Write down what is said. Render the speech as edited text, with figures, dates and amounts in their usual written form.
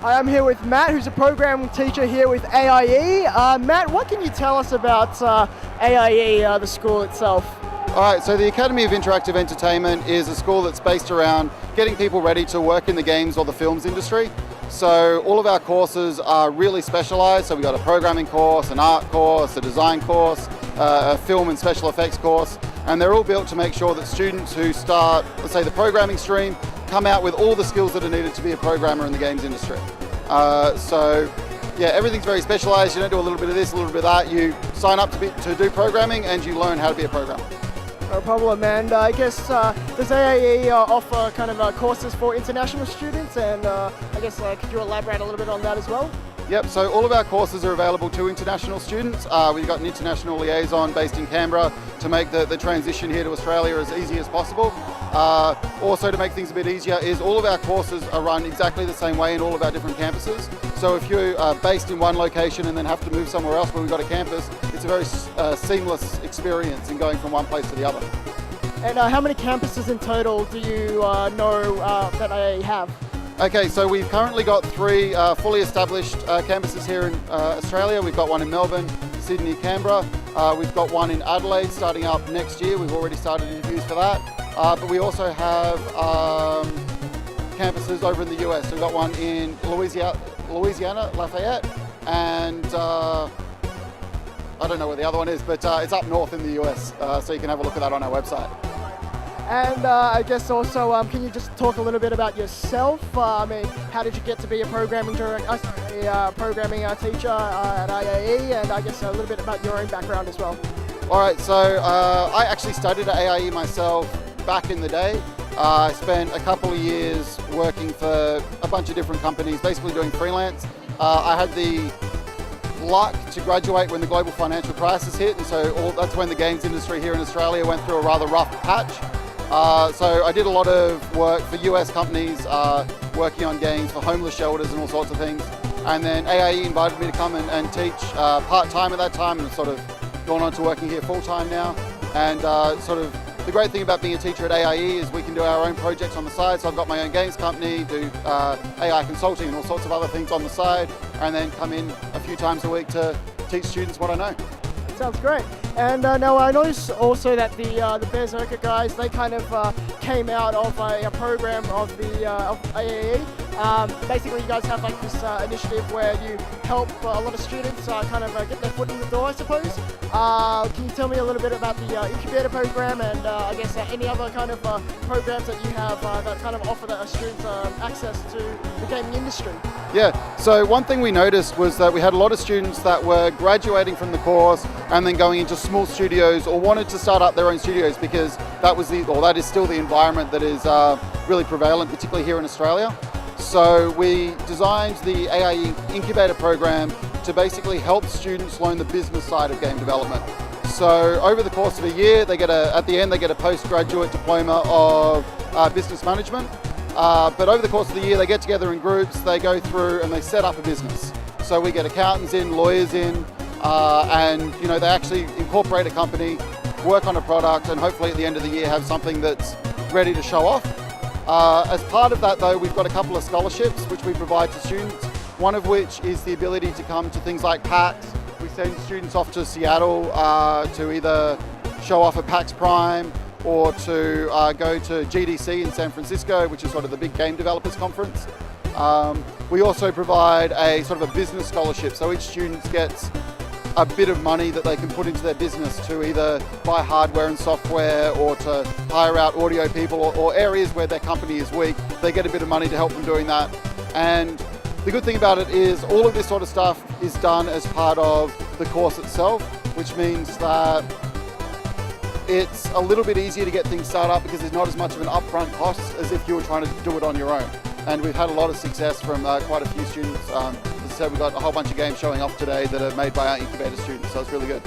I'm here with Matt, who's a programming teacher here with AIE. Matt, what can you tell us about AIE, the school itself? Alright, so the Academy of Interactive Entertainment is a school that's based around getting people ready to work in the games or the films industry. So all of our courses are really specialised. So we've got a programming course, an art course, a design course, a film and special effects course, and they're all built to make sure that students who start, let's say, the programming stream come out with all the skills that are needed to be a programmer in the games industry. So yeah, everything's very specialised. You don't do a little bit of this, a little bit of that. You sign up to do programming and you learn how to be a programmer. No problem. And I guess does AIE offer kind of courses for international students? And I guess could you elaborate a little bit on that as well? Yep, so all of our courses are available to international students. We've got an international liaison based in Canberra to make the transition here to Australia as easy as possible. Also, to make things a bit easier, is all of our courses are run exactly the same way in all of our different campuses. So if you are based in one location and then have to move somewhere else where we've got a campus, it's a very seamless experience in going from one place to the other. And how many campuses in total do you know that AIE have? Okay, so we've currently got 3 fully established campuses here in Australia. We've got one in Melbourne, Sydney, Canberra. We've got one in Adelaide starting up next year. We've already started interviews for that. But we also have campuses over in the US. So we've got one in Louisiana, Lafayette, and I don't know where the other one is, but it's up north in the US. So you can have a look at that on our website. And I guess also, can you just talk a little bit about yourself? I mean, how did you get to be a programming teacher at AIE, and I guess a little bit about your own background as well. All right, so I actually studied at AIE myself back in the day. I spent a couple of years working for a bunch of different companies, basically doing freelance. I had the luck to graduate when the global financial crisis hit, and so that's when the games industry here in Australia went through a rather rough patch. So I did a lot of work for US companies, working on games for homeless shelters and all sorts of things. And then AIE invited me to come and teach part-time at that time, and sort of gone on to working here full-time now. And sort of the great thing about being a teacher at AIE is we can do our own projects on the side. So I've got my own games company, do AI consulting and all sorts of other things on the side, and then come in a few times a week to teach students what I know. Sounds great. And now I noticed also that the Berserker guys, they kind of came out of a program of AIE. Basically, you guys have like this initiative where you help a lot of students kind of get their foot in the door, I suppose. Can you tell me a little bit about the incubator program, and I guess any other kind of programs that you have that kind of offer the students access to the gaming industry? Yeah, so one thing we noticed was that we had a lot of students that were graduating from the course and then going into small studios or wanted to start up their own studios, because that is still the environment that is really prevalent, particularly here in Australia. So we designed the AIE Incubator program to basically help students learn the business side of game development. So over the course of a year, at the end they get a postgraduate diploma of business management. But over the course of the year, they get together in groups, they go through and they set up a business. So we get accountants in, lawyers in, and they actually incorporate a company, work on a product, and hopefully at the end of the year have something that's ready to show off. As part of that though, we've got a couple of scholarships which we provide to students, one of which is the ability to come to things like PAX. We send students off to Seattle to either show off at PAX Prime or to go to GDC in San Francisco, which is sort of the big game developers conference. We also provide a sort of a business scholarship, so each student gets a bit of money that they can put into their business to either buy hardware and software or to hire out audio people, or areas where their company is weak. They get a bit of money to help them doing that. And the good thing about it is all of this sort of stuff is done as part of the course itself, which means that it's a little bit easier to get things started up because there's not as much of an upfront cost as if you were trying to do it on your own. And we've had a lot of success from quite a few students. As I said, we've got a whole bunch of games showing off today that are made by our incubator students, so it's really good.